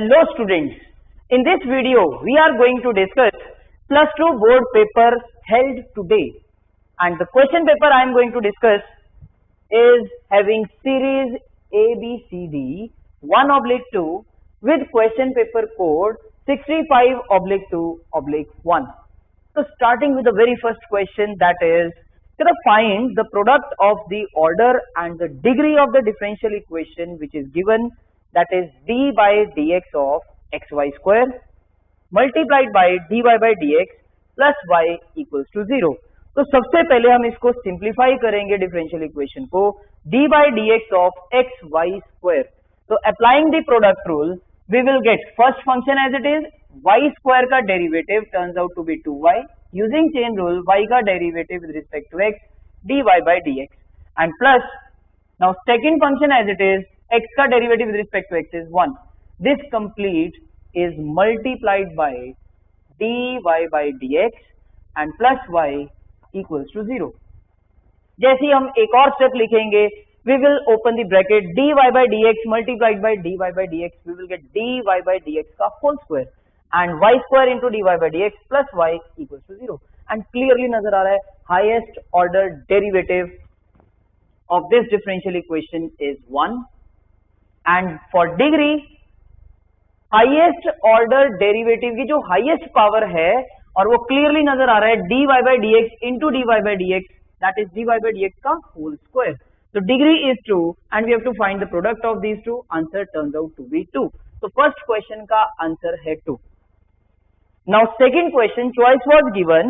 Hello students, in this video we are going to discuss plus 2 board paper held today, and the question paper I am going to discuss is having series ABCD 1/2 with question paper code 65/2/1. So starting with the very first question, that is, find the product of the order and the degree of the differential equation which is given, that is d by dx of xy square multiplied by dy by dx plus y equals to 0. तो सबसे पहले हम इसको simplify करेंगे differential equation को, d by dx of xy square. तो applying the product rule we will get first function as it is, y square का derivative turns out to be 2y, using chain rule y का derivative with respect to x dy by dx, and plus now second function as it is, x का derivative with respect to x is 1. This complete is multiplied by dy by dx and plus y equals to 0. जैसे ही हम एक और step लिखेंगे, we will open the bracket dy by dx multiplied by dy by dx, we will get dy by dx का whole square and y square into dy by dx plus y equals to 0. And clearly नजर आ रहा है highest order derivative of this differential equation is 1, and for degree highest order derivative की जो highest power है, और वो clearly नजर आ रहा है dy by dx into dy by dx, that is dy by dx का whole square. So degree is 2 and we have to find the product of these two. Answer turns out to be 2. So first question का answer है 2. Now second question, choice was given.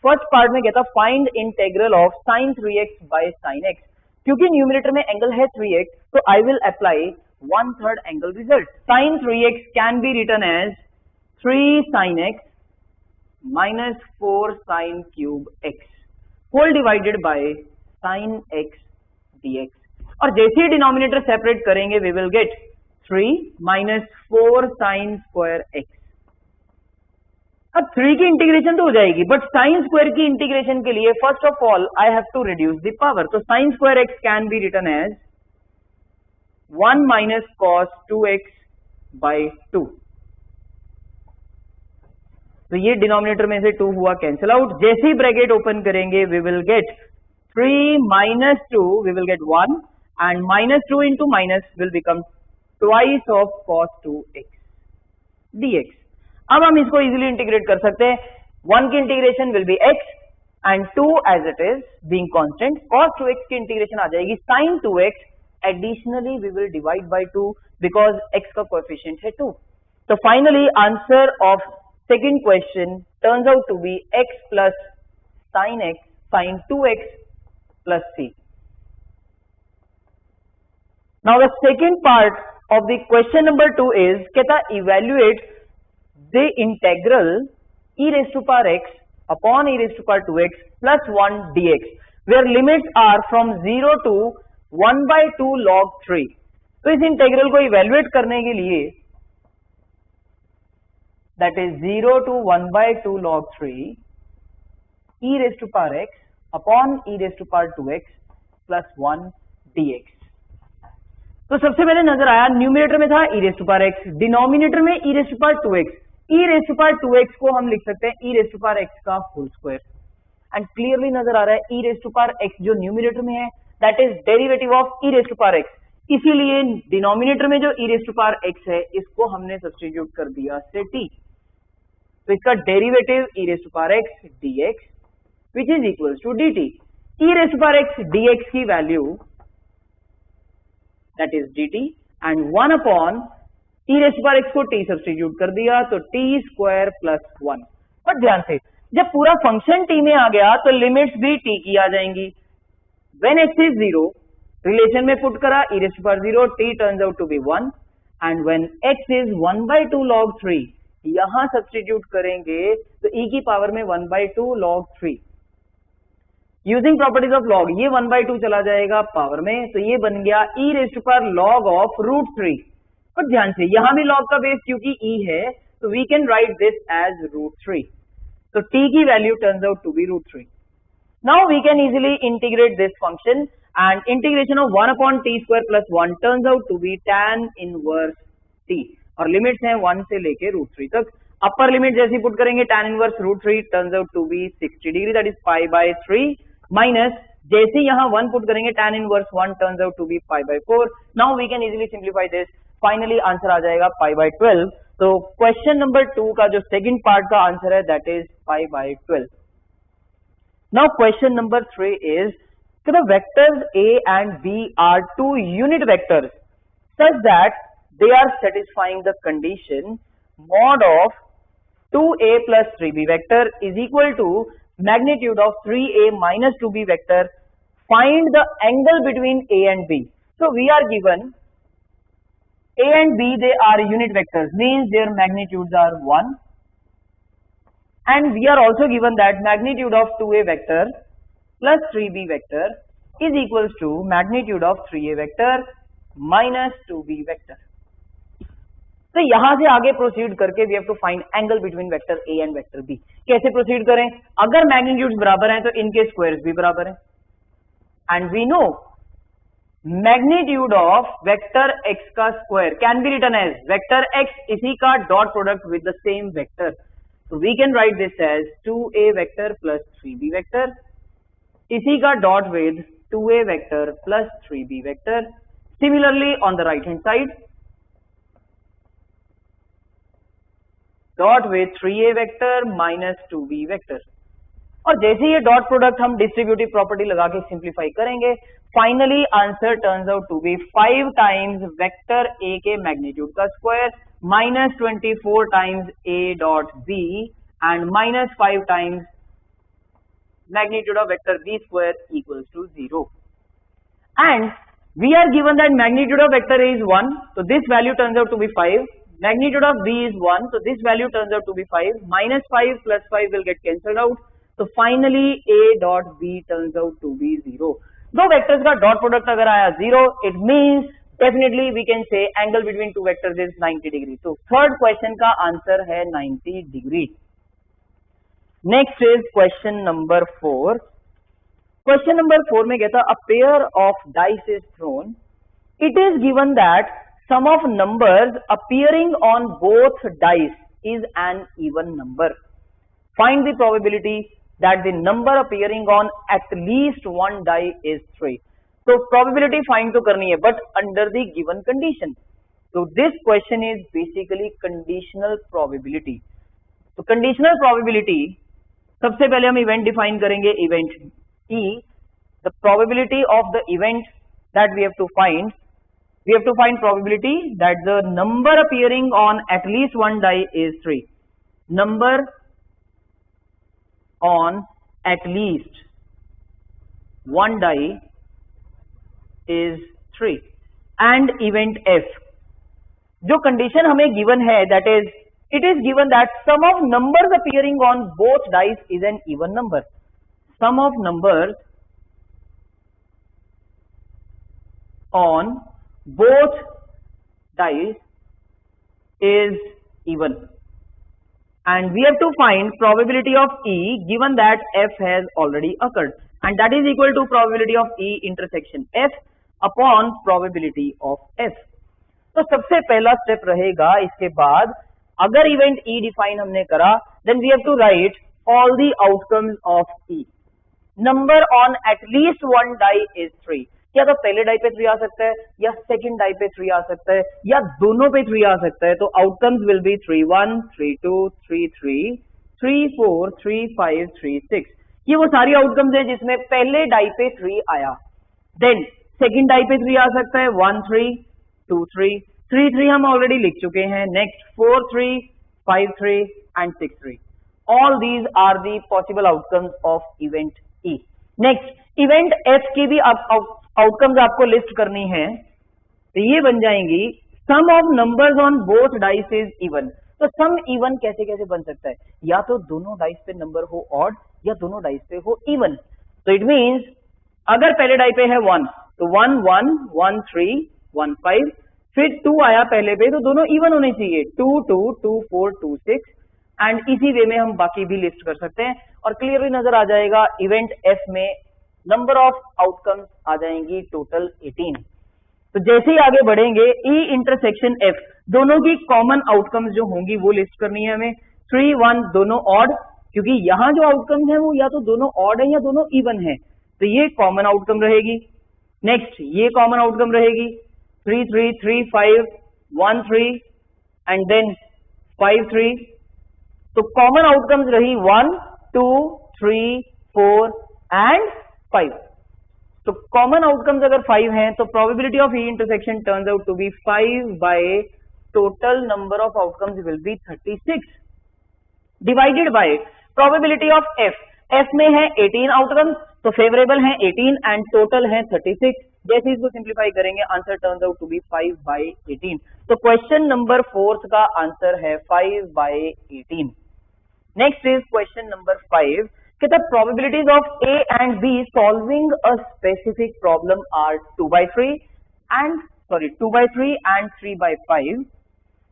First part में कहता find integral of sin 3x by sin x. क्योंकि numerator में angle है 3x, तो I will apply 1/3 angle result. Sin 3x can be written as 3 sin x minus 4 sin cube x whole divided by sin x dx. और जैसे ही denominator separate करेंगे we will get 3 minus 4 sin square x. अब 3 की integration तो हो जाएगी, but sine square की integration के लिए first of all I have to reduce the power. तो sine square x can be written as 1 minus cos 2x by 2. तो ये डिनोमिनेटर में से 2 हुआ कैंसिल आउट. जैसे ही ब्रैकेट ओपन करेंगे we will get 3 minus 2, we will get 1, and minus 2 into minus will become twice of cos 2x dx. अब हम इसको इजीली इंटीग्रेट कर सकते हैं. 1 की integration will be x and 2 as it is being constant, cos 2x की integration आ जाएगी sin 2x. Additionally we will divide by 2 because x का कोएफिशिएंट है 2. So finally answer of second question turns out to be x plus sin 2x plus c. Now the second part of the question number 2 is कहता evaluate the integral e raised to power x upon e raised to power 2x plus 1 dx where limits are from 0 to 1/2 log 3. तो इस integral को evaluate करने के लिए, that is 0 to 1/2 log 3 e raised to power x upon e raised to power 2x plus 1 dx. तो सबसे पहले नजर आया न्यूमरेटर में था e raised to power x, denominator में e raised to power 2x. e raised to power 2x को हम लिख सकते हैं e raised to power x का होल स्क्वायर, एंड क्लियरली नजर आ रहा है e raised to power x जो न्यूमरेटर में है that is derivative of e raised to power x. इसीलिए डिनोमिनेटर में जो e raised to power x है इसको हमने सब्स्टिट्यूट कर दिया से t. तो इसका derivative e raised to power x dx which is equals to dt. e raised to power x dx की value that is dt and 1 upon e raised to power x को t substitute कर दिया तो t square plus 1. But ध्यान से जब पूरा function t में आ गया तो लिमिट्स भी t की आ जाएंगी. When x is 0, रिलेशन में पुट करा e raised to power 0, t turns out to be 1, and when x is 1/2 log 3, यहां सब्स्टिट्यूट करेंगे तो e की पावर में 1/2 log 3. Using properties of log ये 1/2 चला जाएगा पावर में, तो ये बन गया e raised to power log of √3. और ध्यान से यहां भी log का बेस क्योंकि e है, तो we can write this as √3. तो t की value turns out to be √3. Now we can easily integrate this function, and integration of 1 upon t square plus 1 turns out to be tan inverse t. और limits हैं 1 से लेके √3 तक। Upper limit जैसी put करेंगे tan inverse √3 turns out to be 60 degree, that is π/3 minus जैसे यहाँ 1 put करेंगे tan inverse 1 turns out to be π/4। Now we can easily simplify this, finally answer आ जाएगा π/12। तो क्वेश्चन नंबर 2 का जो सेकंड पार्ट का आंसर है that is π/12। Now question number 3 is the vectors A and B are two unit vectors such that they are satisfying the condition mod of 2A plus 3B vector is equal to magnitude of 3A minus 2B vector. Find the angle between A and B. So we are given A and B, they are unit vectors, means their magnitudes are 1, and we are also given that magnitude of 2A vector plus 3B vector is equals to magnitude of 3A vector minus 2B vector. तो यहां से आगे proceed करके we have to find angle between vector A and vector B. कैसे proceed करें? अगर magnitudes बराबर हैं तो इनके स्क्वायर्स भी बराबर हैं, and we know magnitude of vector x का square can be written as vector x इसी का dot product with the same vector. So we can write this as 2A vector plus 3B vector इसी का dot with 2A vector plus 3B vector. Similarly on the right hand side dot with 3A vector minus 2B vector. और जैसे ये dot product हम distributive property लगा के simplify करेंगे, finally answer turns out to be 5 times vector A के magnitude का square minus 24 times A dot B and minus 5 times magnitude of vector B square equals to 0. And we are given that magnitude of vector A is 1, so this value turns out to be 5. Magnitude of B is 1, so this value turns out to be 5. Minus 5 plus 5 will get cancelled out. So finally A dot B turns out to be 0. दो vectors का dot product अगर आया 0, it means definitely we can say angle between two vectors is 90 degree. So third question का answer है 90 degree. Next is question number 4. Question number 4 में कहता a pair of dice is thrown. It is given that sum of numbers appearing on both dice is an even number. Find the probability that the number appearing on at least one die is 3. तो probability find तो करनी है but under the given condition. तो this question is basically conditional probability. तो conditional probability सबसे पहले हम event define करेंगे, event E. The probability of the event that we have to find probability that the number appearing on at least one die is 3. Number on at least one die is 3 and event F. जो condition हमें given है that is it is given that sum of numbers appearing on both dice is an even number. Sum of numbers on both dice is even and we have to find probability of E given that F has already occurred and that is equal to probability of E intersection F upon probability of F. तो सबसे पहला step रहेगा, इसके बाद अगर event E define हमने करा then we have to write all the outcomes of E. Number on at least one die is 3. या तो पहले डाई पे 3 आ सकता है या सेकंड डाई पे 3 आ सकता है या दोनों पे 3 आ सकता है. तो आउटकम्स विल बी 3-1, 3-2, 3-3, 3-4, 3-5, 3-6. ये वो सारी आउटकम्स हैं जिसमें पहले डाई पे 3 आया. देन सेकेंड डाई पे 3 आ सकता है 1-3, 2-3, 3-3 हम ऑलरेडी लिख चुके हैं. Next 4-3, 5-3 and 6-3. All these are the possible outcomes of event E. Next event F की भी आउटकम्स आपको लिस्ट करनी है. तो ये बन जाएंगी sum of numbers on both dice is even. तो सम इवन कैसे कैसे बन सकता है? या तो दोनों डाइस पे नंबर हो ऑड या दोनों डाइस पे हो इवन. तो इट मीन्स अगर पहले डाई पे है 1 तो 1-1, 1-3, 1-5, फिर 2 आया पहले पे तो दोनों इवन होने चाहिए 2-2, 2-4, 2-6 एंड इसी वे में हम बाकी भी लिस्ट कर सकते हैं और क्लियरली नजर आ जाएगा इवेंट F में नंबर ऑफ आउटकम्स आ जाएंगी टोटल 18. तो जैसे ही आगे बढ़ेंगे ई इंटरसेक्शन एफ, दोनों की कॉमन आउटकम्स जो होंगी वो लिस्ट करनी है हमें। 3, 1 दोनों ऑड, क्योंकि यहाँ जो आउटकम्स है वो या तो दोनों ऑड है या दोनों इवन है, तो ये कॉमन आउटकम रहेगी। नेक्स्ट ये कॉमन आउटकम रहेगी 3, 3, 3, 5, 1, 3 एंड देन 5, 3। तो कॉमन आउटकम्स रही 1, 2, 3, 4 एंड 5। तो कॉमन आउटकम्स अगर 5 हैं तो probability of E intersection turns out to be 5 by total number of outcomes will be 36 divided by probability of F. F में है 18 आउटकम्स, तो फेवरेबल है 18 एंड टोटल है 36। जैसे इसको सिंप्लीफाई करेंगे answer turns out to be 5 by 18। तो question number 4 का आंसर है 5 by 18। Next is question number 5 कि the probabilities of A and B solving a specific problem are 2 by 3 and 3 by 5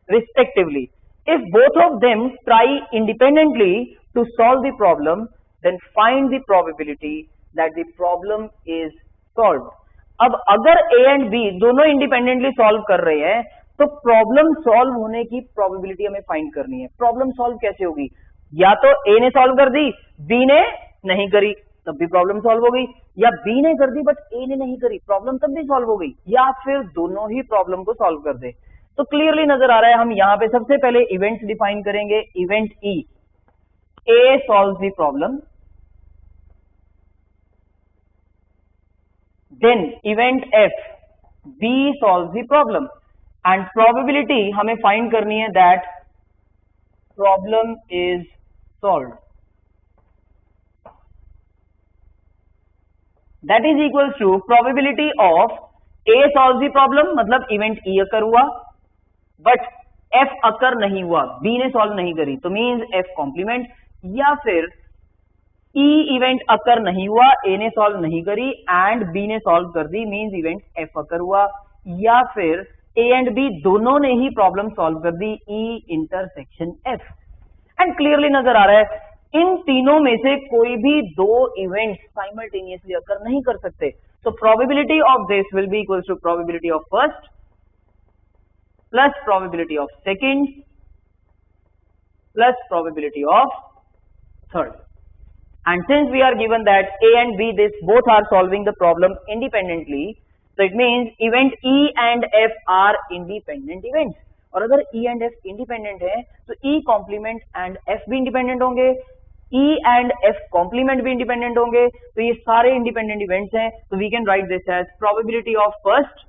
respectively. If both of them try independently to solve the problem, then find the probability that the problem is solved. अब अगर A and B दोनों independently solve कर रहे हैं तो problem solve होने की probability हमें फाइंड करनी है। प्रॉब्लम सॉल्व कैसे होगी? या तो A ने सॉल्व कर दी, B ने नहीं करी, तब भी प्रॉब्लम सॉल्व हो गई, या B ने कर दी बट A ने नहीं करी, प्रॉब्लम तब भी सॉल्व हो गई, या फिर दोनों ही प्रॉब्लम को सॉल्व कर दे। तो क्लियरली नजर आ रहा है, हम यहां पे सबसे पहले इवेंट्स डिफाइन करेंगे। Event E, A solve the problem, then event F, B solve the problem, and probability हमें फाइंड करनी है that problem is solved. That is equals to probability of A solves the problem, मतलब event E अकर हुआ but F अकर नहीं हुआ, B ने solve नहीं करी, तो मीन्स F कॉम्प्लीमेंट, या फिर E इवेंट अकर नहीं हुआ, A ने सॉल्व नहीं करी एंड B ने सॉल्व कर दी, मीन्स इवेंट F अकर हुआ, या फिर A एंड B दोनों ने ही प्रॉब्लम सॉल्व कर दी, E intersection F। And clearly नजर आ रहा है इन तीनों में से कोई भी दो इवेंट्स साइमल्टेनियसली अकर नहीं कर सकते, तो probability of this will be equals to probability of first plus probability of second plus probability of third. And since we are given that A and B this both are solving the problem independently, so it means event E and F are independent events। और अगर E and F independent है तो E complement and F भी independent होंगे, E and F complement भी independent होंगे, तो ये सारे इंडिपेंडेंट इवेंट्स हैं। तो we can write this as probability of first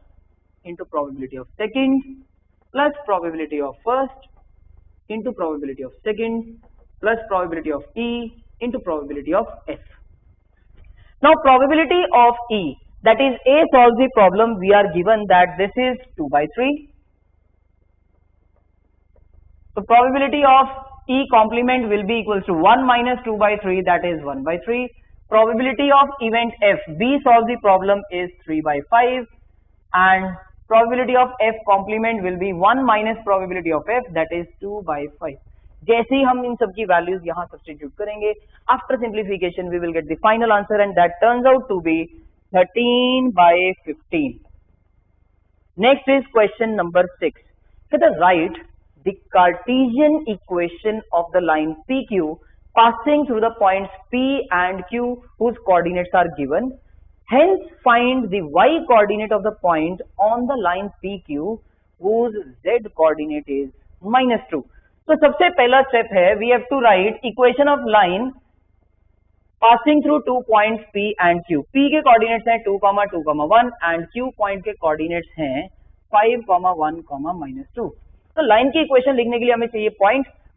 into probability of second plus probability of first into probability of second plus probability of E into probability of F। Now probability of E, that is A solves the problem, we are given that this is 2 by 3. So probability of E complement will be equals to 1 minus 2 by 3, that is 1 by 3. Probability of event F, B solve the problem, is 3 by 5, and probability of F complement will be 1 minus probability of F, that is 2 by 5. जैसे ही हम इन सब की values यहां substitute करेंगे, after simplification we will get the final answer and that turns out to be 13 by 15. Next is question number 6. Let us write the Cartesian equation of the line PQ passing through the points P and Q whose coordinates are given. Hence find the y coordinate of the point on the line PQ whose z coordinate is -2. तो सबसे पहला step है, we have to write equation of line passing through 2 points P and Q. P के coordinates हैं 2, 2, 1 and Q point के coordinates हैं 5, 1, -2. तो line की इक्वेशन लिखने के लिए हमें चाहिए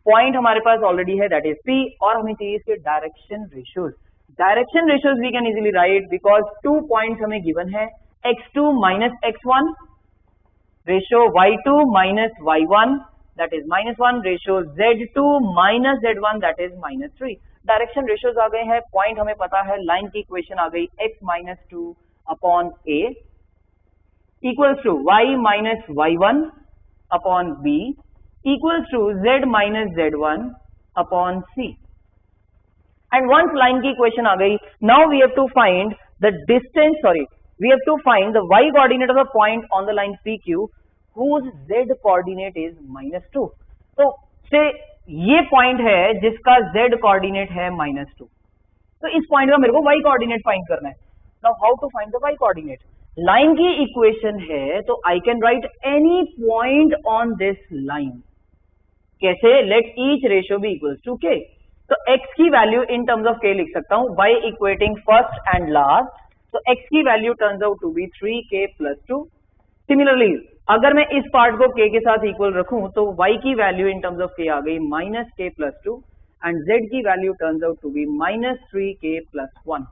पॉइंट हमारे पास ऑलरेडी है, दैट इज P, और हमें चाहिए इसके direction ratios. Direction ratios we can easily write because 2 points हमें गिवन है, x2 minus x1 ratio y2 minus y1 that is -1 ratio z2 minus z1 that is -3। Direction ratios आ गए हैं, point हमें पता है, लाइन की इक्वेशन आ गई x - 2 upon a equals to y minus y1 upon B equals to Z minus Z1 upon C. And once line की equation आ गई, now we have to find the distance, we have to find the y coordinate of the point on the line PQ whose z coordinate is -2. तो से ये point है जिसका z coordinate है -2, तो इस पॉइंट का मेरे को y कोऑर्डिनेट फाइंड करना है. Now how to find the y coordinate? Line की इक्वेशन है तो I can write any point on this line. कैसे? Let each ratio be equals to k. तो x की value in terms of k लिख सकता हूं by equating first and last. तो x की value turns out to be 3k + 2. Similarly अगर मैं इस पार्ट को k के साथ इक्वल रखूं तो y की value in terms of k आ गई -k + 2 एंड z की value turns out to be -3k + 1.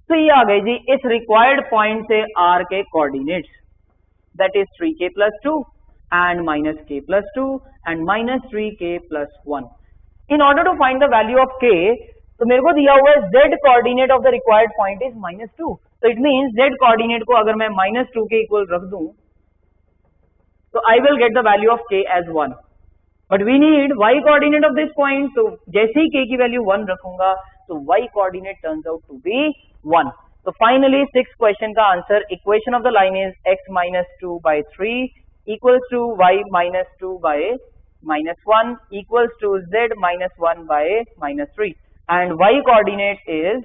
तो ये आ गई जी इस रिक्वायर्ड पॉइंट से r के coordinates, that is 3k + 2 and -k + 2 and -3k + 1. In order to find the value of k, तो मेरे को दिया हुआ है z coordinate of the required point is -2. तो इट मींस z कोऑर्डिनेट को अगर मैं -2 के इक्वल रख दूं तो I will get the value of k as 1. But we need y coordinate of this point. तो जैसे ही k की वैल्यू 1 रखूंगा तो y coordinate turns out to be 1. So finally 6th question का answer, equation of the line is x - 2 by 3 equals to y - 2 by -1 equals to z - 1 by -3 and y coordinate is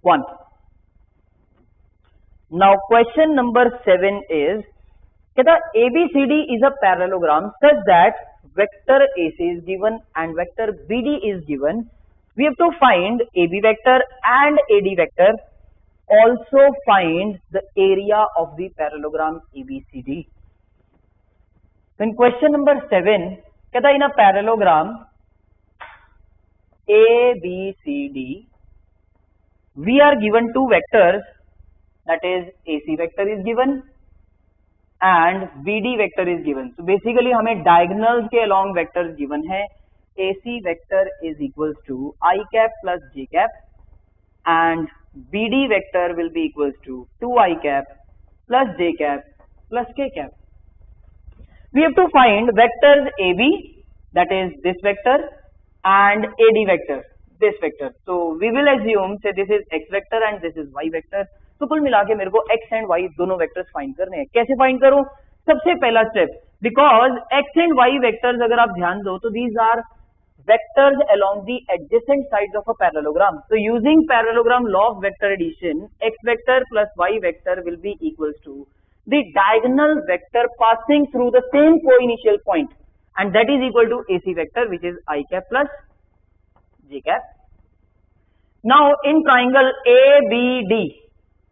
1. Now question number 7 is, कहता ABCD is a parallelogram such that vector AC is given and vector BD is given. We have to find AB vector and AD vector. Also find the area of the parallelogram ABCD. So in question number 7, कहता in a parallelogram ABCD, we are given two vectors, that is AC vector is given and BD vector is given. So basically हमें diagonals के along vectors given है. AC vector is equals to I cap plus J cap and BD vector will be equals to 2I cap plus J cap plus K cap. We have to find vectors AB, that is this vector, and AD vector, this vector. So we will assume say this is X vector and this is Y vector. तो कुल मिला के मेरे को x and y दोनों vectors find करने हैं. कैसे फाइंड करूं? सबसे पहला step, because x and y vectors अगर आप ध्यान दो तो these are vectors along the adjacent sides of a parallelogram. तो using parallelogram law of vector addition, x vector plus y vector will be equals to the diagonal vector passing through the same coinitial point and that is equal to AC vector which is I cap plus J cap. Now in triangle ABD,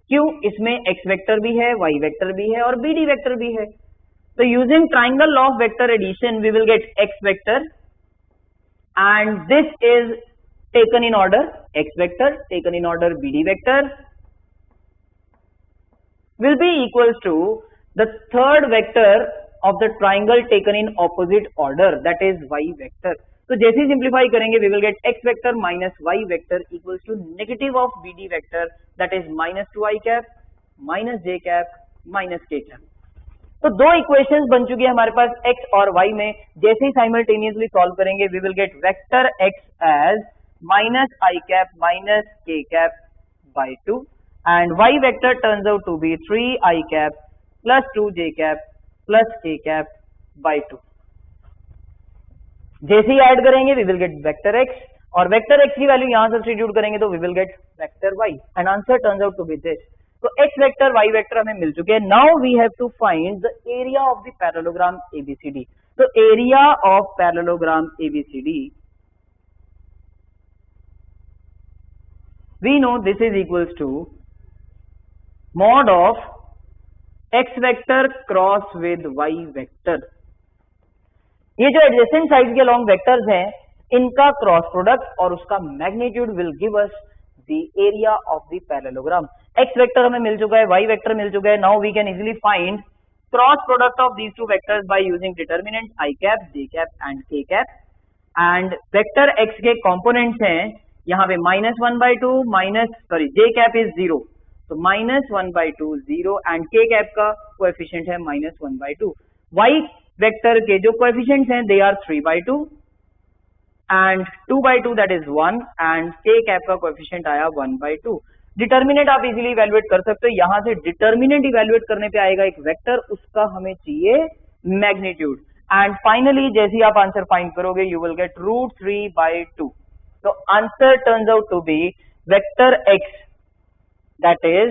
क्यों? इसमें x vector भी है, y vector भी है और BD vector भी है. तो using triangle law of vector addition we will get x vector and this is taken in order, x vector taken in order BD vector will be equals to the third vector of the triangle taken in opposite order, that is y vector. तो जैसे ही simplify करेंगे we will get x vector minus y vector equals to negative of BD vector, that is -2I cap minus J cap minus K cap. तो दो equations बन चुकी है हमारे पास x और y में. जैसे ही साइमल्टेनियसली सॉल्व करेंगे we will get vector x as -I cap minus K cap by 2 and y vector turns out to be 3I cap plus 2J cap plus K cap by 2. जैसे ही add करेंगे we will get vector x और vector x की value यहां substitute करेंगे तो we will get vector y and answer turns out to be this. तो x vector y vector हमें मिल चुके हैं. Now we have to find the area of the parallelogram ABCD. तो area of parallelogram ABCD, we know this is equals to mod of x vector cross with y vector. ये जो adjacent side के long vectors हैं इनका cross product और उसका magnitude will give us the area of the parallelogram. X vector हमें मिल चुका है, वाई वेक्टर मिल चुका है. Now we can easily find cross product of these two vectors by using determinant i cap, j cap and k cap. And vector x के components हैं यहाँ पे -1/2 जे कैप इज 0, तो -1/2 0 एंड के कैप का coefficient है -1/2. Y vector के जो coefficients हैं they are 3/2 and 2/2 that is 1 and k cap का कोएफिशिएंट आया 1/2. डिटर्मिनेंट आप इजीली इवेल्युएट कर सकते हो, यहां से डिटर्मिनेंट इवेल्युएट करने पे आएगा एक वेक्टर, उसका हमें चाहिए मैग्नीट्यूड, एंड फाइनली जैसे ही आप आंसर फाइंड करोगे यू विल गेट √3/2. तो answer turns out to be vector x that is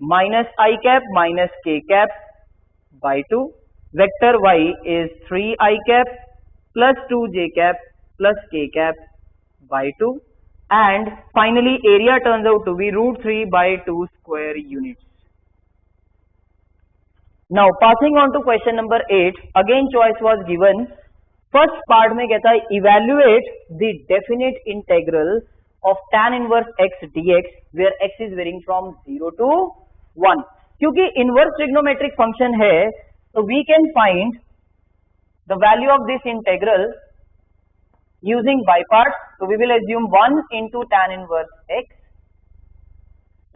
-i cap minus k cap by 2. Vector y is 3i cap plus 2j cap plus k cap by 2. And finally area turns out to be √3/2 square units. Now passing on to question number 8, again choice was given. First part में कहता है evaluate the definite integral of tan inverse x dx where x is varying from 0 to 1. क्योंकि inverse trigonometric function है, so we can find the value of this integral using by parts. So we will assume 1 into tan inverse x.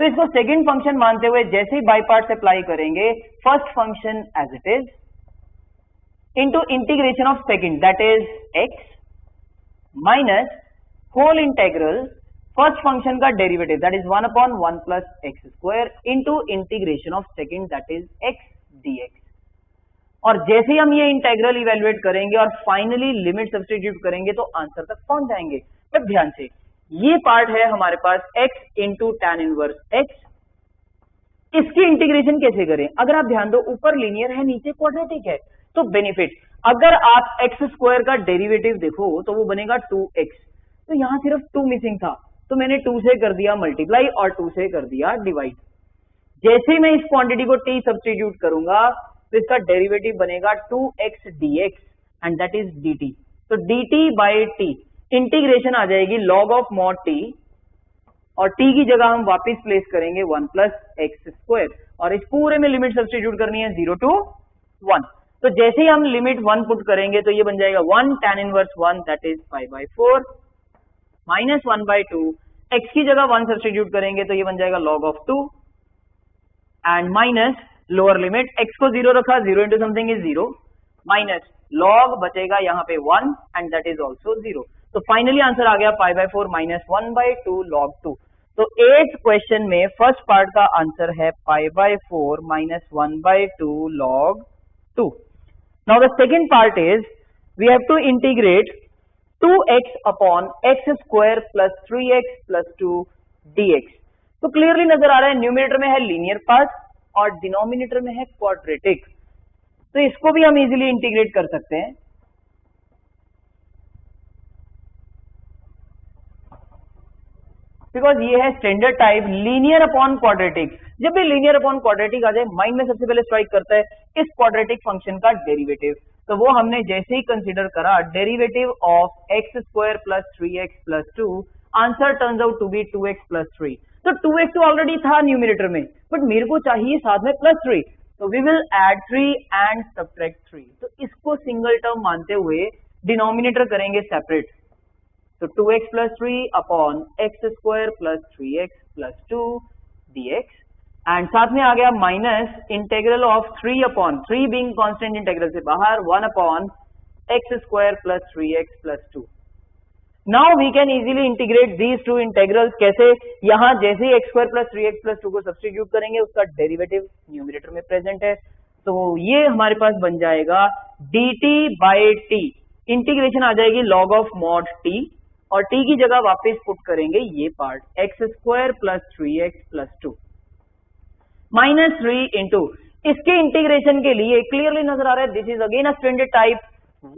तो इसको second function मानते हुए जैसे ही by parts apply करेंगे, first function as it is into integration of second, that is x minus whole integral first function का derivative, that is 1/1 plus x square into integration of second, that is x dx. और जैसे ही हम ये integral evaluate करेंगे और finally limit substitute करेंगे तो आंसर तक पहुंच जाएंगे. तब ध्यान से ये पार्ट है हमारे पास x into tan inverse x. इसकी इंटीग्रेशन कैसे करें? अगर आप ध्यान दो, ऊपर लीनियर है, नीचे क्वाड्रेटिक है, तो बेनिफिट, अगर आप एक्स स्क्वायर का डेरिवेटिव देखो तो वो बनेगा 2x. तो यहां सिर्फ 2 मिसिंग था, तो मैंने 2 से कर दिया मल्टीप्लाई और 2 से कर दिया डिवाइड. जैसे ही मैं इस क्वांटिटी को t सब्स्टिट्यूट करूंगा तो इसका डेरिवेटिव बनेगा 2x dx and that is dt. तो dt बाई t इंटीग्रेशन आ जाएगी log ऑफ mod t, और t की जगह हम वापस प्लेस करेंगे 1 प्लस एक्स स्क्वायर, और इस पूरे में लिमिट सब्स्टिट्यूट करनी है 0 to 1. तो जैसे ही हम लिमिट 1 पुट करेंगे तो ये बन जाएगा 1 tan inverse 1 that is 5/4 minus 1/2. x की जगह 1 सब्स्टिट्यूट करेंगे तो ये बन जाएगा log of 2 and minus lower limit, x को 0 रखा, 0 into something is 0, minus log बचेगा यहाँ पे 1 एंड दैट इज ऑल्सो 0. तो फाइनली आंसर आ गया 5/4 माइनस 1/2 log 2. तो 8th क्वेश्चन में फर्स्ट पार्ट का आंसर है 5/4 minus 1/2 log 2. Now the second part is we have to integrate 2x upon x square plus 3x plus 2 dx. तो clearly नजर आ रहा है न्यूमरेटर में है लीनियर पार्ट और डिनोमिनेटर में है क्वाड्रेटिक, तो इसको भी हम इजीली इंटीग्रेट कर सकते हैं. बिकॉज ये है standard type linear upon quadratic. जब भी लीनियर अपॉन क्वाड्रेटिक आ जाए माइंड में सबसे पहले स्ट्राइक करता है इस क्वाड्रेटिक फंक्शन का डेरिवेटिव. तो वो हमने जैसे ही कंसीडर करा derivative of x square plus 3x plus 2, answer turns out to be 2x plus 3. तो 2x तो ऑलरेडी था न्यूमरेटर में, बट मेरे को चाहिए साथ में प्लस 3, तो we will add 3 and subtract 3. तो इसको सिंगल टर्म मानते हुए डिनोमिनेटर करेंगे सेपरेट. तो 2x plus 3 upon x square plus 3x plus 2 dx, and साथ में आ गया minus integral of 3 upon 3 being constant integral से बाहर 1 upon x square plus 3x plus 2. Now we can easily integrate these two integrals. कैसे? यहां जैसे ही x square plus 3x plus 2 को substitute करेंगे उसका डेरिवेटिव न्यूमरेटर में प्रेजेंट है, तो ये हमारे पास बन जाएगा dt by t. इंटीग्रेशन आ जाएगी log ऑफ mod t, और t की जगह वापस पुट करेंगे ये part x square plus 3x plus 2 minus 3 into, इसके इंटीग्रेशन के लिए क्लियरली नजर आ रहा है this is again a standard type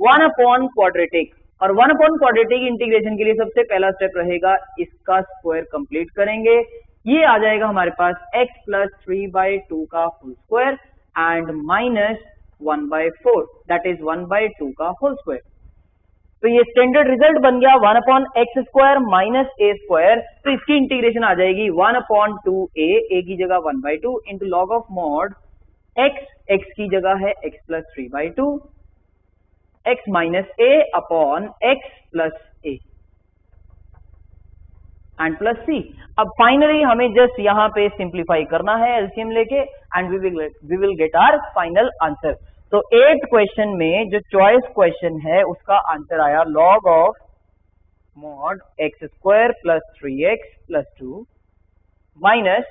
1 upon quadratic. और 1 अपॉन क्वाड्रेटिक इंटीग्रेशन के लिए सबसे पहला स्टेप रहेगा इसका स्क्वायर कंप्लीट करेंगे. ये आ जाएगा हमारे पास x प्लस 3/2 का whole square and minus 1/4 that is 1/2 का होल स्क्वायर. तो ये स्टैंडर्ड रिजल्ट बन गया 1 अपॉन एक्स स्क्वायर माइनस ए स्क्वायर. तो इसकी इंटीग्रेशन आ जाएगी 1 अपॉन 2a, a की जगह 1/2 into log of mod x, x की जगह है x plus 3/2 x minus a upon x plus a and plus c. अब फाइनली हमें जस्ट यहां पे सिंप्लीफाई करना है एलसीएम लेके and we will get our final answer. तो 8th क्वेश्चन में जो चॉइस क्वेश्चन है उसका आंसर आया log of mod x square plus 3x plus 2 minus,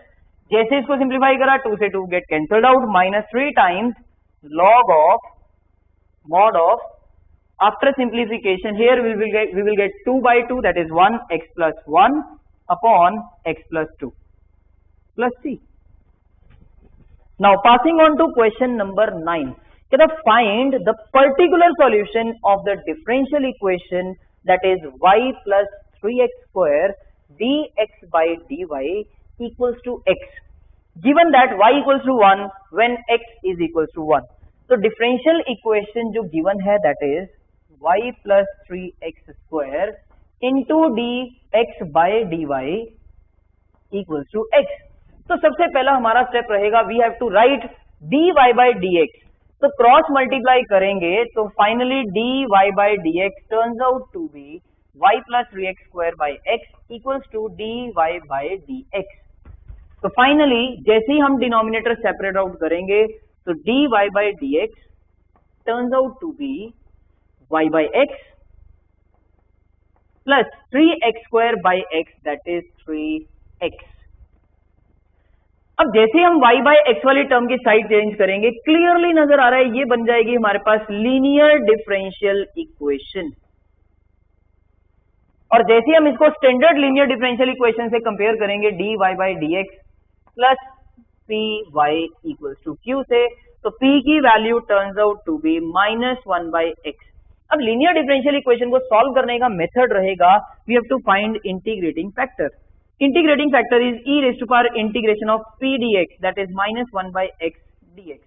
जैसे इसको सिंप्लीफाई करा 2 से 2 get cancelled out, minus 3 times log of mod of, after simplification here we will get 2 by 2, that is 1 x plus 1 upon x plus 2 plus c. Now passing on to question number 9. Find the particular solution of the differential equation that is y plus 3x square dx by dy equals to x, given that y equals to 1 when x is equals to 1. So differential equation जो given है that is y plus 3x square into dx by dy equals to x. तो सबसे पहला हमारा step रहेगा we have to write dy by dx. तो cross multiply करेंगे तो finally dy by dx turns out to be y plus 3x square by x equals to dy by dx. तो finally जैसे ही हम डिनोमिनेटर सेपरेट आउट करेंगे तो dy by dx turns out to be y by x plus 3x square by x, that is 3x. अब जैसे हम y by x वाली टर्म की साइड चेंज करेंगे, क्लियरली नजर आ रहा है ये बन जाएगी हमारे पास लीनियर डिफरेंशियल इक्वेशन, और जैसे हम इसको स्टैंडर्ड लीनियर डिफरेंशियल इक्वेशन से कंपेयर करेंगे dy by dx plus P Y equals to Q से, तो p की value turns out to be -1 by x. अब लीनियर डिफरेंशियल इक्वेशन को सॉल्व करने का मेथड रहेगा we have to find integrating factor. Integrating factor is e raised to power integration of p dx, that is -1 by x dx,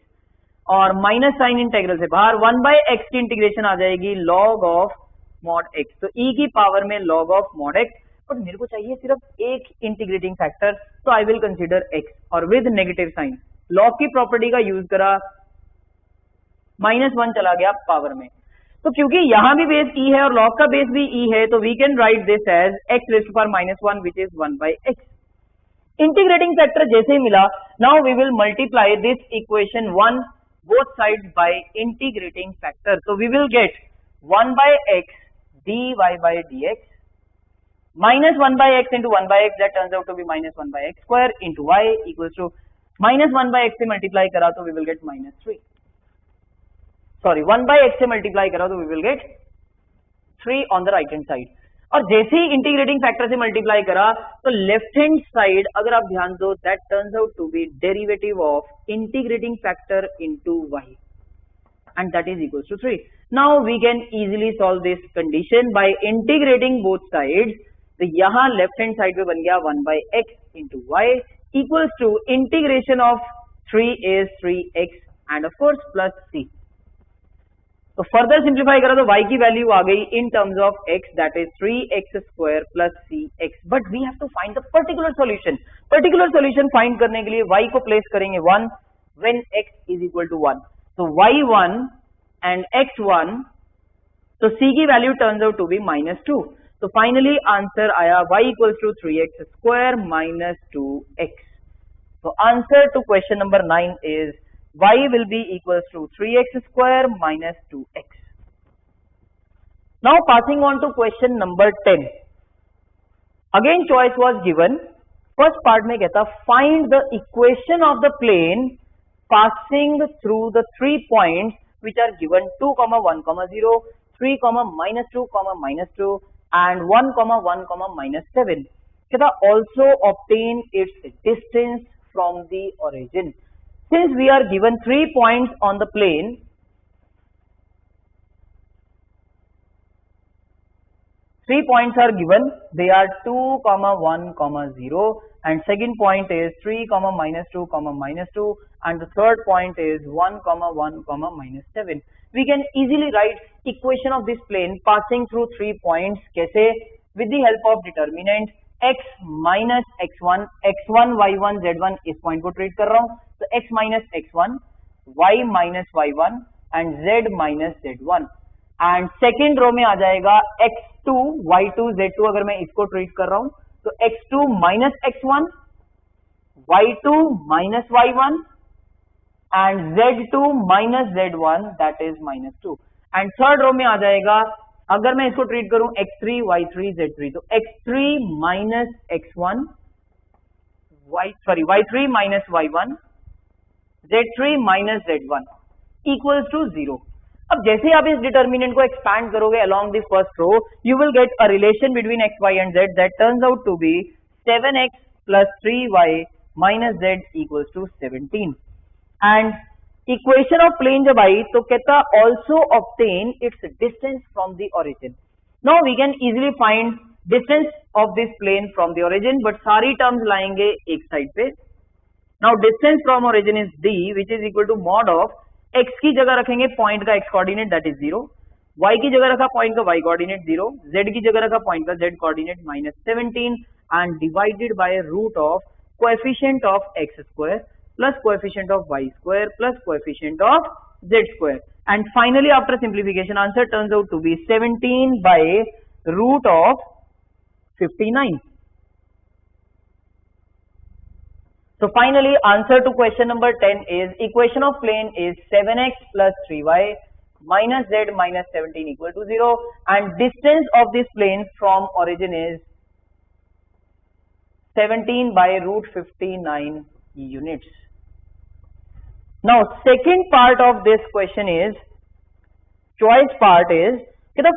और minus sine integral से बाहर 1 by x की integration आ जाएगी log of mod x. तो e की power में log of mod x, but मेरे को चाहिए सिर्फ एक इंटीग्रेटिंग फैक्टर, तो आई विल कंसीडर x और विद नेगेटिव साइन. लॉग की प्रॉपर्टी का यूज करा, -1 चला गया पावर में, तो क्योंकि यहां भी बेस e है और लॉग का बेस भी e है, तो we can write this as x raised to power -1 which is 1 by x. Integrating factor जैसे ही मिला, now we will multiply this equation 1 both sides by integrating factor, so we will get 1 by x dy by dx -1 by x into 1 by x, that turns out to be -1 by x square into y equals to -1 by x से multiply करा तो we will get -3. Sorry 1 by x से multiply करा तो we will get 3 on the right hand side. और जैसे ही integrating factor से मल्टीप्लाई करा तो लेफ्ट हैंड साइड अगर आप ध्यान दो that turns out to be derivative of integrating factor into y and that is equals to 3. Now we can easily solve this condition by integrating both sides. तो यहाँ left hand side पे बन गया 1 by x into y equals to integration of 3 is 3x and of course plus c. तो further simplify करा तो y की value आ गई in terms of x, that is 3x square plus cx. But we have to find the particular solution. Particular solution find करने के लिए y को प्लेस करेंगे 1 when x is equal to 1. तो y1 एंड x1, तो c की value turns out to be -2. तो finally answer आया y equals to 3x square -2x. तो answer to question number 9 is y will be equals to 3x square minus 2x. Now passing on to question number 10. Again choice was given. First part में कहता find the equation of the plane passing through the 3 points which are given 2, 1, 0, 3, -2, -2 and 1, 1, -7. कहता also obtain its distance from the origin. Since we are given 3 points on the plane, three points are given. They are 2, 1, 0, and second point is 3, -2, -2, and the third point is 1, 1, -7. We can easily write equation of this plane passing through 3 points. कैसे? With the help of determinant x minus x1, x1, y1, z1 इस point को treat कर रहा हूं, तो x minus x1, y minus y1 and z minus z1, and second row में आ जाएगा x2, y2, z2. अगर मैं इसको ट्रीट कर रहा हूं तो x2 minus x1, y2 minus y1 and z2 minus z1, that is -2. And third row में आ जाएगा, अगर मैं इसको ट्रीट करूं x3, y3, z3, तो x3 minus x1, y3 minus y1 z3 minus z1 equals to 0. अब जैसे आप इस डिटर्मिनेंट को एक्सपैंड करोगे along the first row, you will get a relation between x, y and z that turns out to be 7x plus 3y minus z equals to 17. And equation of plane जब आई तो कहता also obtain its distance from the origin. Now we can easily find distance of this plane from the origin, but सारी terms लाएंगे एक side पे. Now distance from origin is d, which is equal to mod of x की जगह रखेंगे point का x coordinate that is 0, y की जगह रखा पॉइंट का y कोऑर्डिनेट 0, z की जगह रखा पॉइंट का z coordinate -17 and divided by root of coefficient of x square plus coefficient of y square plus coefficient of z square, and finally after simplification answer turns out to be 17 by root of 59. So finally answer to question number 10 is equation of plane is 7x plus 3y minus z minus 17 equal to 0, and distance of this plane from origin is 17 by root 59 units. Now second part of this question is, choice part is,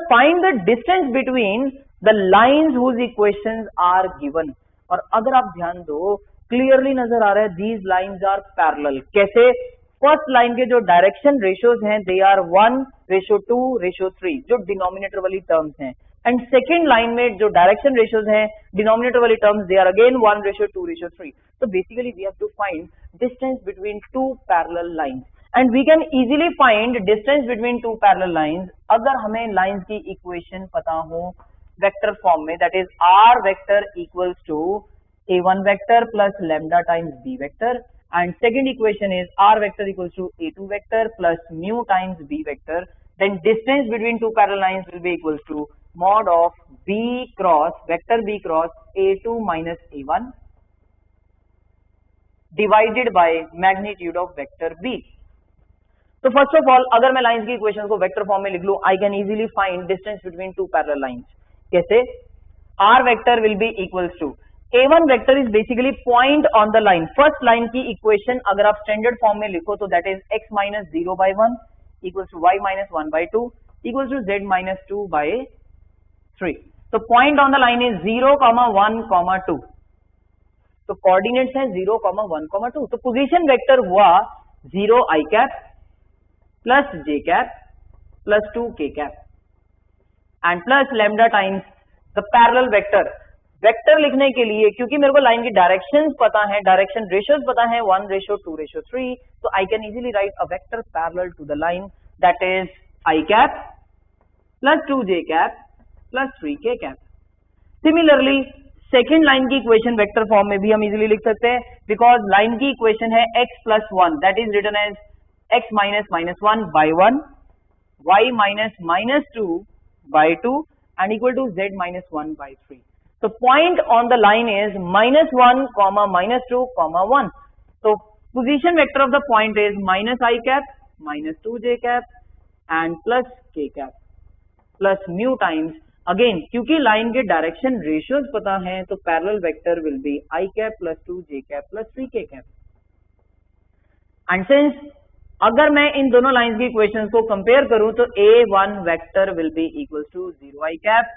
find the distance between the lines whose equations are given. और अगर आप ध्यान दो clearly नजर आ रहा है these lines are parallel. कैसे? First line के जो डायरेक्शन रेशियोज हैं they are 1:2:3 जो डिनोमिनेटर वाली टर्म्स हैं, एंड सेकेंड लाइन में जो डायरेक्शन रेशियोज हैं डिनोमिनेटर वाली टर्म्स they are again 1:2:3. तो basically we have to find distance between two parallel lines, and we can easily find distance between two parallel lines अगर हमें lines की equation पता हो वेक्टर फॉर्म में, that is r vector equals to a1 vector plus lambda times b vector, and second equation is r vector equals to a2 vector plus mu times b vector. Then distance between two parallel lines will be equals to mod of b cross vector b cross a2 minus a1 divided by magnitude of vector b. तो first of all अगर मैं lines की equation को vector form में लिख लूं, आई can easily find distance between two parallel lines. कैसे? r vector will be equals to a1 vector is basically point on the line. First line की equation अगर आप स्टैंडर्ड फॉर्म में लिखो तो that is x minus 0 by 1 equals to y minus 1 by 2 equals to z minus 2 by 3. तो point on the line is 0, 1, 2. तो coordinates हैं 0, 1, 2. तो पोजीशन वेक्टर हुआ 0 i cap plus j cap plus 2 k cap and plus lambda times the parallel vector. Vector लिखने के लिए क्योंकि मेरे को लाइन की डायरेक्शंस पता है, डायरेक्शन रेशियोज पता है 1:2:3, तो I can easily write a vector parallel to the line that is i cap plus 2j cap plus 3k cap. Similarly second line की इक्वेशन वेक्टर फॉर्म में भी हम इजीली लिख सकते हैं, बिकॉज लाइन की इक्वेशन है x plus 1 that is written as x minus -1 by 1 y minus -2 by 2 and equal to z minus 1 by 3. So point on the line is -1, -2, -1. So position vector of the point is minus I cap, minus 2j cap and plus k cap plus mu times. Again क्योंकि line के direction ratios पता है तो parallel vector will be I cap plus 2j cap plus 3k cap. And since अगर मैं इन दोनों lines की equations को कंपेयर करूं तो a1 vector will be equals to 0 I cap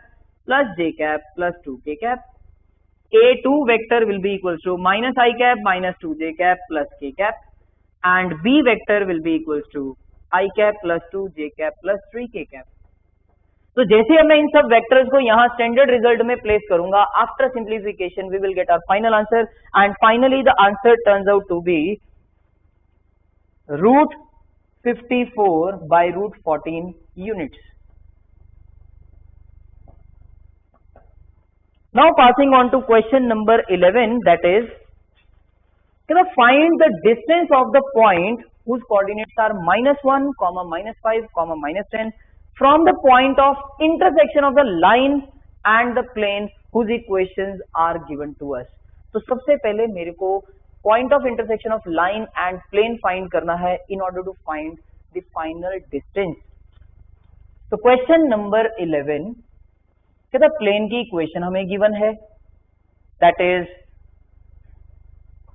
plus j cap plus 2k cap. a2 vector will be equals to minus I cap minus 2j cap plus k cap, and b vector will be equals to I cap plus 2j cap plus 3k cap. तो जैसे अब मैं इन सब vectors को यहाँ standard result में place करूंगा, after simplification we will get our final answer, and finally the answer turns out to be root 54 by root 14 units. Now passing on to question number 11, that is, find the distance of the point whose coordinates are -1, -5, -10 from the point of intersection of the line and the plane whose equations are given to us. तो सबसे पहले मेरे को point of intersection of line and plane find करना है in order to find the final distance. तो question number 11 कहता plane की इक्वेशन हमें गिवन है, that is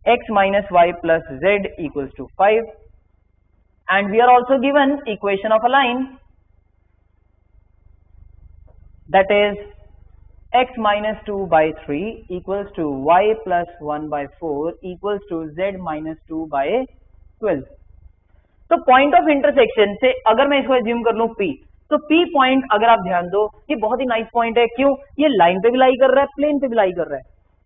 x minus y plus z equals to 5, and we are also given equation of a line, that is x minus 2 by 3 equals to y plus 1 by 4 equals to z minus 2 by 12. तो point of intersection से अगर मैं इसको assume कर लूं P, तो P point अगर आप ध्यान दो ये बहुत ही नाइस पॉइंट है. क्यों? ये लाइन पे भी लाई कर रहा है, प्लेन पे भी लाई कर रहा है.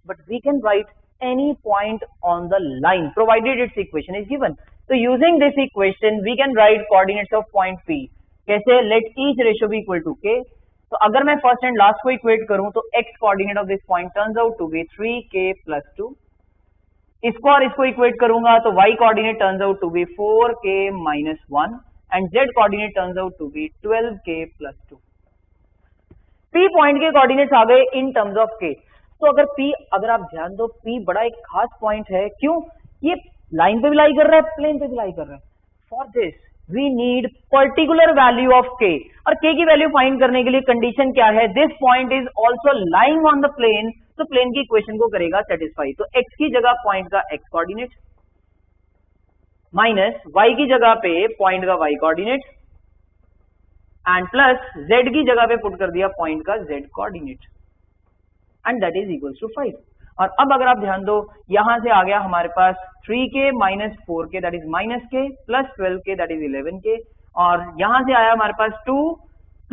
But we can write any point on the line provided its equation is given. तो using this equation we can write coordinates of point P. कैसे? Let each ratio be equal to k. तो अगर मैं first and last को equate करूं तो x coordinate of this point turns out to be 3k plus 2. इसको और इसको इक्वेट करूंगा तो y coordinate turns out to be 4k minus 1 and z coordinate turns out to be 12k plus 2. P point के coordinates आ गए in terms of k. तो अगर P, अगर आप ध्यान दो P बड़ा एक खास पॉइंट है. क्यों? ये लाइन पे भी लाई कर रहा है, प्लेन पे भी लाई कर रहा है. For this we need particular value of k, और k की वैल्यू फाइंड करने के लिए कंडीशन क्या है? This point is also lying on the plane, तो प्लेन की इक्वेशन को करेगा सेटिस्फाई. तो x की जगह पॉइंट का x कोऑर्डिनेट माइनस y की जगह पे पॉइंट का y coordinate and plus z की जगह पे पुट कर दिया पॉइंट का z coordinate, and that is equal to 5. और अब अगर आप ध्यान दो यहां से आ गया हमारे पास 3k minus 4k that is minus k plus 12k that is 11k, और यहां से आया हमारे पास 2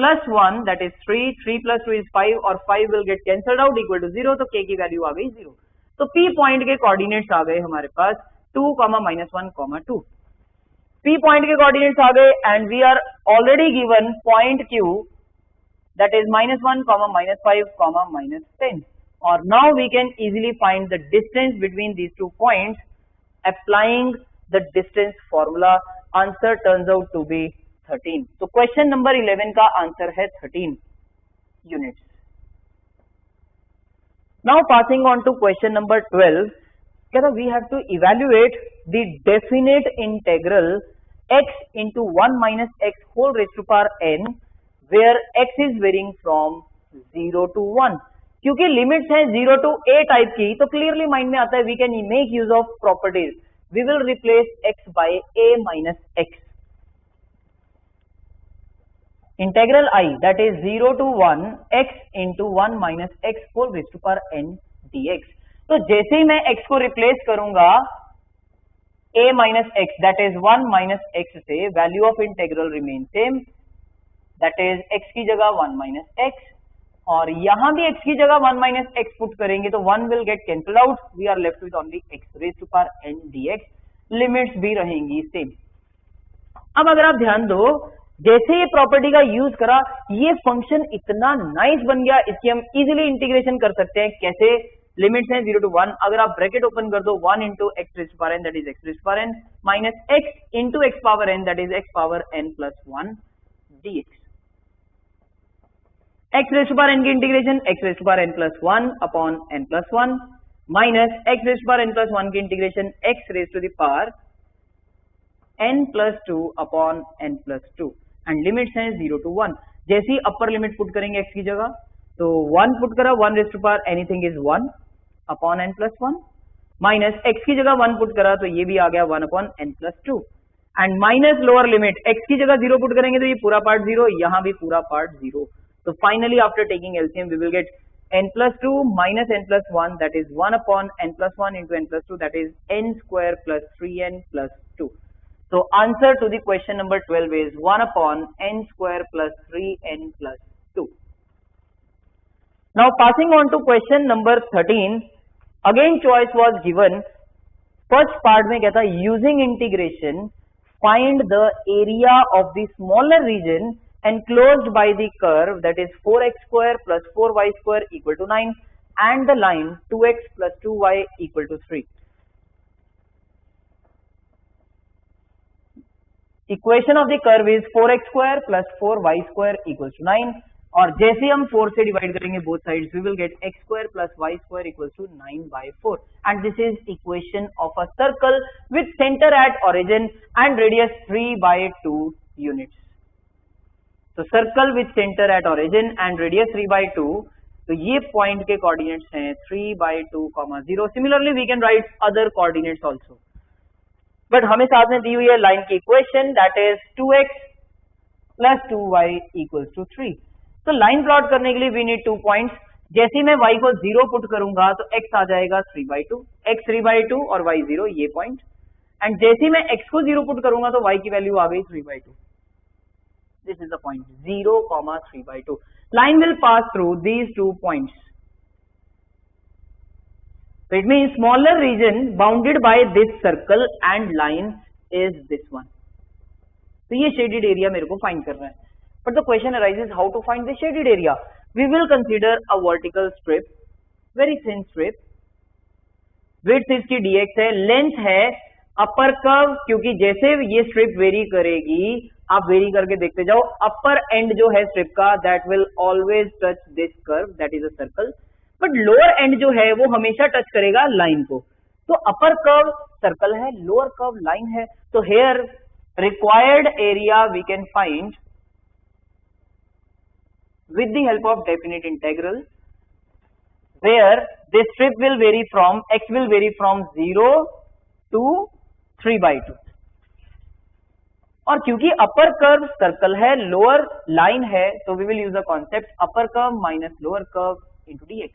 plus 1 that is 3, 3 plus 2 is 5, और 5 will get cancelled out equal to 0. तो k की वैल्यू आ गई 0. तो P पॉइंट के कोऑर्डिनेट्स आ गए हमारे पास 2, -1, 2. P पॉइंट के कोऑर्डिनेट्स आ गए and we are already given point Q that is -1, -5, -10. Or now we can easily find the distance between these 2 points applying the distance formula. Answer turns out to be 13. So question number 11 का answer है 13 units. Now passing on to question number 12. We have to evaluate the definite integral x into 1 minus x whole raised to power n, where x is varying from 0 to 1. क्योंकि limits हैं 0 to a type की, तो clearly mind में आता है we can make use of properties. We will replace x by a minus x. Integral i that is 0 to 1 x into 1 minus x whole raised to power n dx. तो जैसे ही मैं x को replace करूंगा a minus x that is 1 minus x से, value of integral remain same, that is x की जगह 1 minus x, और यहां भी x की जगह 1 माइनस x पुट करेंगे तो 1 will get cancelled out. We are left with only x raise to power n dx. Limits भी रहेंगी सेम. अब अगर आप ध्यान दो जैसे ये प्रॉपर्टी का यूज करा ये फंक्शन इतना नाइस बन गया, इसकी हम इजीली इंटीग्रेशन कर सकते हैं. कैसे? लिमिट्स हैं 0 to 1, अगर आप ब्रैकेट ओपन कर दो 1 into x raise to power n that is x raise to power n minus x into x power n that is x power n plus 1 dx. x raise to power n की integration x raise to power n plus 1 upon n plus 1 minus x raise to power n plus 1 की integration x raise to the power n plus 2 upon n plus 2, and limits हैं 0 to 1. जैसे ही upper limit put करेंगे x की जगह तो 1 put करा 1 raise to power anything is 1 upon n plus 1, minus x की जगह 1 पुट करा तो ये भी आ गया 1 upon n plus 2, and minus lower limit x की जगह 0 पुट करेंगे तो ये पूरा पार्ट 0, यहाँ भी पूरा part 0. So finally after taking LCM we will get n plus 2 minus n plus 1 that is 1 upon n plus 1 into n plus 2 that is n square plus 3n plus 2. So answer to the question number 12 is 1 upon n square plus 3n plus 2. Now passing on to question number 13, again choice was given. First part में क्या था? Using integration find the area of the smaller region enclosed by the curve that is 4x square plus 4y square equal to 9 and the line 2x plus 2y equal to 3. Equation of the curve is 4x square plus 4y square equals to 9, और जैसे हम 4 से divide करेंगे both sides we will get x square plus y square equals to 9 by 4, and this is equation of a circle with center at origin and radius 3 by 2 units. So circle with center at origin and radius 3 by 2, तो ये point के coordinates हैं 3/2, 0. Similarly we can write other coordinates also, but हमें साथ में दी हुई है line की equation that is 2x + 2y = 3. तो लाइन प्लॉट करने के लिए वी नीड 2 पॉइंट्स. जैसे ही मैं y को 0 पुट करूंगा तो x आ जाएगा 3/2, x 3/2 और y 0, ये पॉइंट. एंड जैसे ही मैं x को 0 पुट करूंगा तो y की वैल्यू आ गई 3/2. This is the point 0, 3/2. Line will pass through these 2 points. So it means smaller region bounded by this circle and line is this one. तो ये shaded area मेरे को find करना है. But the question arises how to find the shaded area. We will consider a vertical strip, very thin strip. Width इसकी dx है, length है upper curve, क्योंकि जैसे ये strip vary करेगी, आप vary करके देखते जाओ, upper end जो है strip का that will always touch this curve, that is a circle. But lower end जो है वो हमेशा टच करेगा लाइन को. तो अपर कर्व सर्कल है, लोअर कर्व लाइन है. तो here required area we can find with the help of definite integral, where this strip will vary from, x will vary from 0 to 3/2. और क्योंकि upper curve circle है, lower line है, तो we will use the concept upper curve minus lower curve into dx.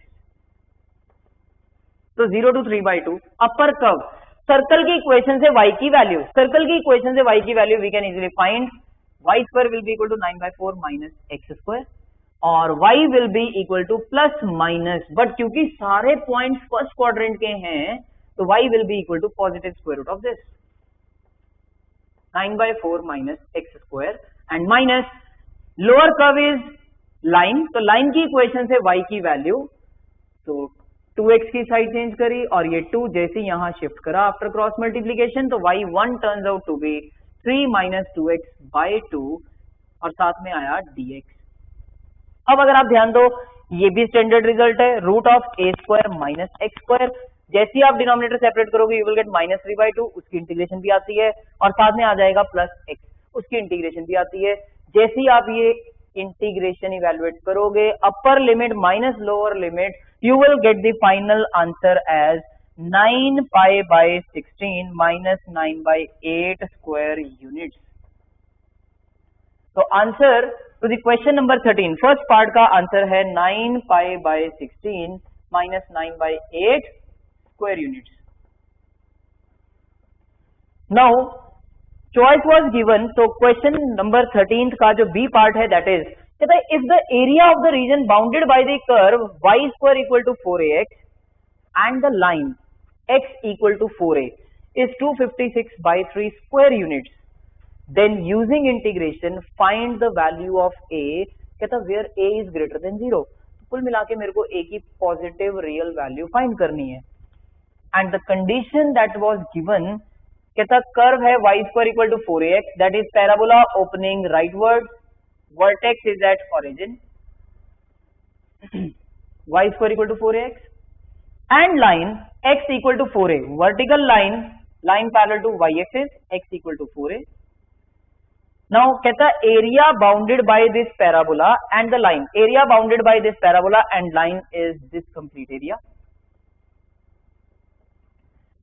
तो 0 to 3/2 upper curve. Circle की equation से y की value, circle की इक्वेशन से y की value we can easily find. y² will be equal to 9/4 minus x² और y will be equal to plus minus, but क्योंकि सारे पॉइंट्स फर्स्ट क्वाड्रेंट के हैं तो y will be equal to positive square root of this 9/4 minus x² and minus lower curve is line. तो line की equation से y की value, तो 2x की साइड चेंज करी और ये 2 जैसे यहां शिफ्ट करा आफ्टर क्रॉस मल्टीप्लीकेशन, तो y1 turns out to be 3 minus 2x/2 और साथ में आया dx. अब अगर आप ध्यान दो, ये भी स्टैंडर्ड रिजल्ट है, √a² माइनस x². जैसे ही आप डिनोमिनेटर सेपरेट करोगे यू विल गेट -3/2, उसकी इंटीग्रेशन भी आती है, और साथ में आ जाएगा प्लस x, उसकी इंटीग्रेशन भी आती है. जैसे ही आप ये इंटीग्रेशन इवेलुएट करोगे, अपर limit minus lower limit, you will get the final answer as 9π/16 minus 9/8 square units. तो answer to the question number 13, first part का आंसर है 9π/16 minus 9/8 square units. Now choice was given, so question number 13 का जो B part है that is, कहता है if the area of the region bounded by the curve y² = 4ax and the line x = 4a is 256/3 square units, then using integration find the value of a. कहता where a is greater than 0. कुल मिला के मेरे को a की positive real value find करनी है. And the condition that was given, कहता कर्व है y² = 4ax, that is parabola opening rightward, vertex is at origin, y² = 4ax and line x = 4a, vertical line parallel to y-axis, x = 4a. Now कहता area bounded by this parabola and the line, area bounded by this parabola and line is this complete area.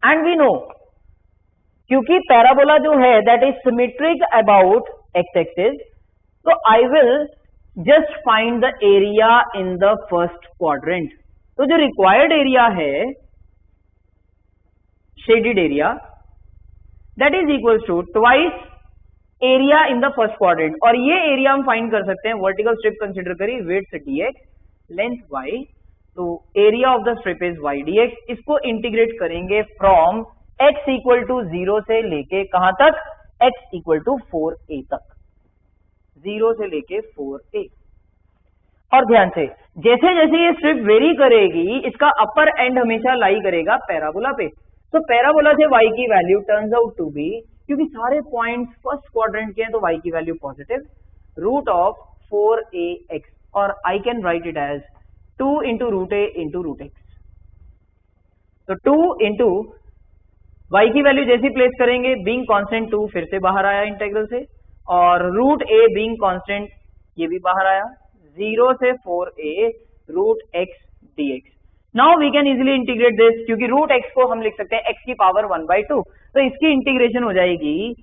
And we know क्योंकि parabola जो है that is symmetric about x-axis, so I will just find the area in the first quadrant. तो जो required area है shaded area, that is equals to twice area in the first quadrant. और ये area हम find कर सकते हैं, vertical strip consider करी, width dx, length y, तो area of the strip is y dx. इसको integrate करेंगे from x = 0 से लेके कहां तक, x = 4a तक, 0 से लेके 4a. और ध्यान से जैसे जैसे ये स्ट्रिप वेरी करेगी, इसका अपर एंड हमेशा लाई करेगा पैराबोला पे. तो पैराबोला से y की value turns out to be, क्योंकि सारे पॉइंट्स फर्स्ट क्वाड्रेंट के हैं, तो y की वैल्यू पॉजिटिव √4ax, और I can write it as 2 × √a × √x. तो 2 इंटू y की वैल्यू जैसी प्लेस करेंगे, बीइंग कांस्टेंट 2 फिर से बाहर आया इंटीग्रल से, और √a बीइंग कांस्टेंट ये भी बाहर आया, 0 से 4a root x dx. Now we can easily integrate this, क्योंकि रूट एक्स को हम लिख सकते हैं x की पावर 1/2, तो इसकी इंटीग्रेशन हो जाएगी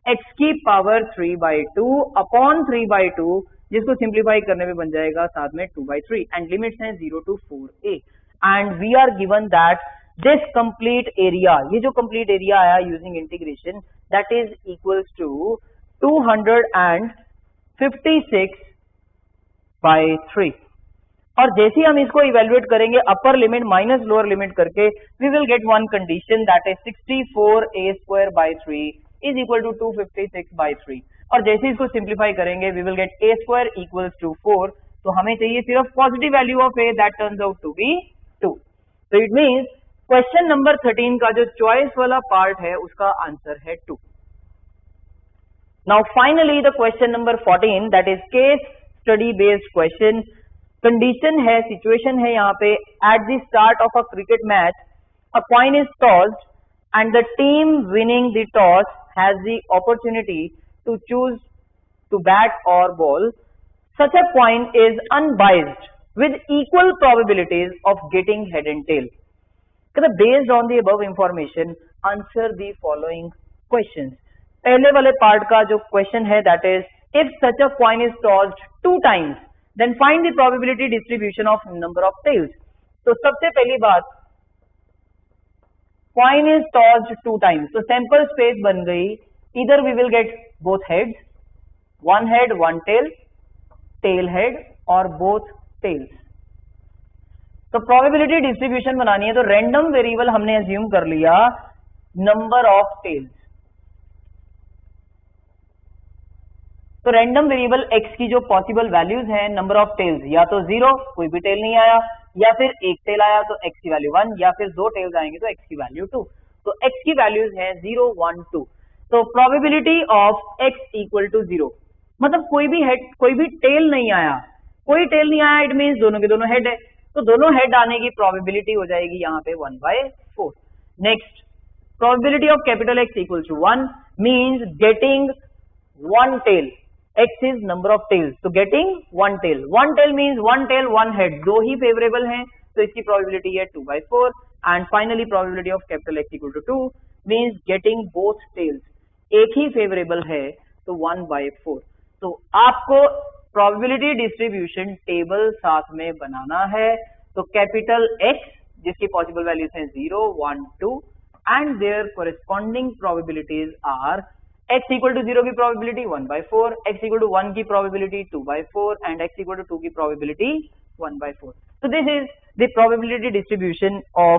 x की पावर 3/2 अपॉन 3/2, जिसको सिंप्लीफाई करने में बन जाएगा साथ में 2/3, एंड लिमिट्स हैं 0 to 4a, and we are given that this complete area, ये जो कंप्लीट एरिया आया using integration, that is equals to 256/3, और जैसे ही हम इसको इवेल्युएट करेंगे upper limit minus lower limit करके, we will get one condition, that is 64a²/3 is equal to 256/3, और जैसे इसको सिंप्लीफाई करेंगे we will get a² equals to 4, तो हमें चाहिए सिर्फ positive value of a, that turns out to be 2. तो इट मींस क्वेश्चन नंबर 13 का जो चॉइस वाला पार्ट है उसका आंसर है 2. Now finally the question number 14, that is case study based question. Condition है, सिचुएशन है यहाँ पे, at the start of a cricket match a coin is tossed and the team winning the toss has the opportunity to choose to bat और ball. Such a coin is unbiased with equal probabilities of getting head and tail. Based on the above information, answer the following questions. पहले वाले part का जो question है, that is, if such a coin is tossed 2 times, then find the probability distribution of number of tails. तो सबसे पहली बात, coin is tossed 2 times, तो sample space बन गई, either we will get both heads, one head, one tail, tail head, or both tails. तो probability distribution बनानी है, तो रैंडम वेरिएबल हमने अज्यूम कर लिया नंबर ऑफ टेल्स. तो रैंडम वेरिएबल x की जो पॉसिबल वैल्यूज हैं, नंबर ऑफ टेल्स, या तो 0 कोई भी टेल नहीं आया, या फिर एक टेल आया तो x की वैल्यू 1, या फिर 2 टेल्स आएंगे तो x की वैल्यू 2. तो x की वैल्यूज हैं 0, 1, 2. तो probability of x equal to 0, मतलब कोई भी हेड, कोई भी टेल नहीं आया, कोई टेल नहीं आया, इट मींस दोनों के दोनों हेड है, तो दोनों हेड आने की प्रोबेबिलिटी हो जाएगी यहाँ पे 1/4. Next, probability of capital X equal to 1 means getting one tail. X is number of tails, तो getting one tail. One tail means one tail one head, दो ही फेवरेबल हैं, तो इसकी प्रोबेबिलिटी है 2/4. And finally probability of capital X equal to 2 means getting both tails, एक ही favourable है, तो 1/4. तो आपको प्रोबेबिलिटी डिस्ट्रीब्यूशन टेबल साथ में बनाना है. तो कैपिटल X जिसकी पॉसिबल वैल्यूज हैं 0, 1, 2 and their corresponding probabilities are x equal to 0 की प्रोबेबिलिटी 1/4, x इक्वल टू 1 की probability 2/4 and x equal to 2 की probability 1/4. So this is the probability distribution of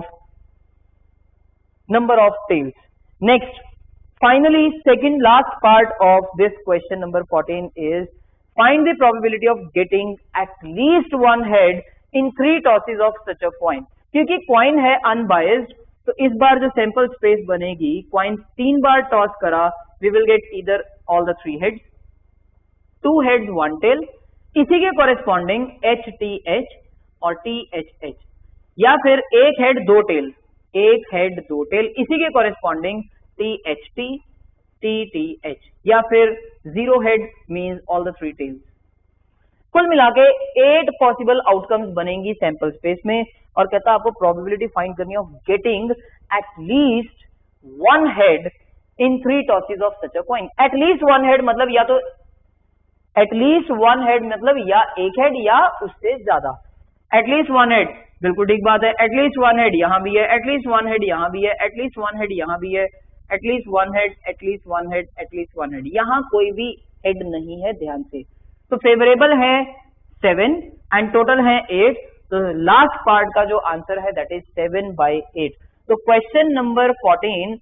number of tails. Next, finally, second last part of this question number 14 is find the probability of getting at least one head in 3 tosses of such a coin. क्योंकि coin है unbiased, तो इस बार जो sample space बनेगी, coin 3 बार toss करा, we will get either all the 3 heads, 2 heads, 1 tail, इसी के corresponding HTH और THH, या फिर एक हेड 2 टेल, एक हेड 2 टेल, इसी के corresponding THT, TTH, या फिर 0 head means all the 3 tails. कुल मिलाके 8 पॉसिबल आउटकम्स बनेंगी सैंपल स्पेस में, और कहता आपको प्रोबेबिलिटी फाइंड करनी है of getting at least one head in 3 tosses of such a coin. At least one head मतलब या तो एटलीस्ट वन हेड मतलब या एक हेड या उससे ज्यादा. एटलीस्ट वन हेड बिल्कुल ठीक बात है, एटलीस्ट वन हेड यहां भी है, एटलीस्ट वन हेड यहां भी है, एटलीस्ट वन हेड यहां भी है, at least one head, at least one head, at least one head, यहां कोई भी हेड नहीं है, ध्यान से. तो फेवरेबल है 7 एंड टोटल है 8, तो लास्ट पार्ट का जो आंसर है दैट इज 7/8. तो क्वेश्चन नंबर 14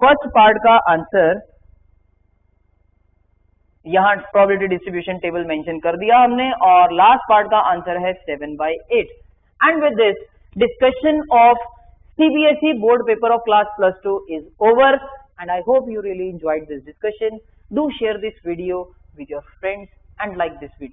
फर्स्ट पार्ट का आंसर यहां प्रोबेबिलिटी डिस्ट्रीब्यूशन टेबल मेंशन कर दिया हमने, और लास्ट पार्ट का आंसर है 7/8. And with this discussion of CBSE board paper of class +2 is over, and I hope you really enjoyed this discussion. Do share this video with your friends and like this video.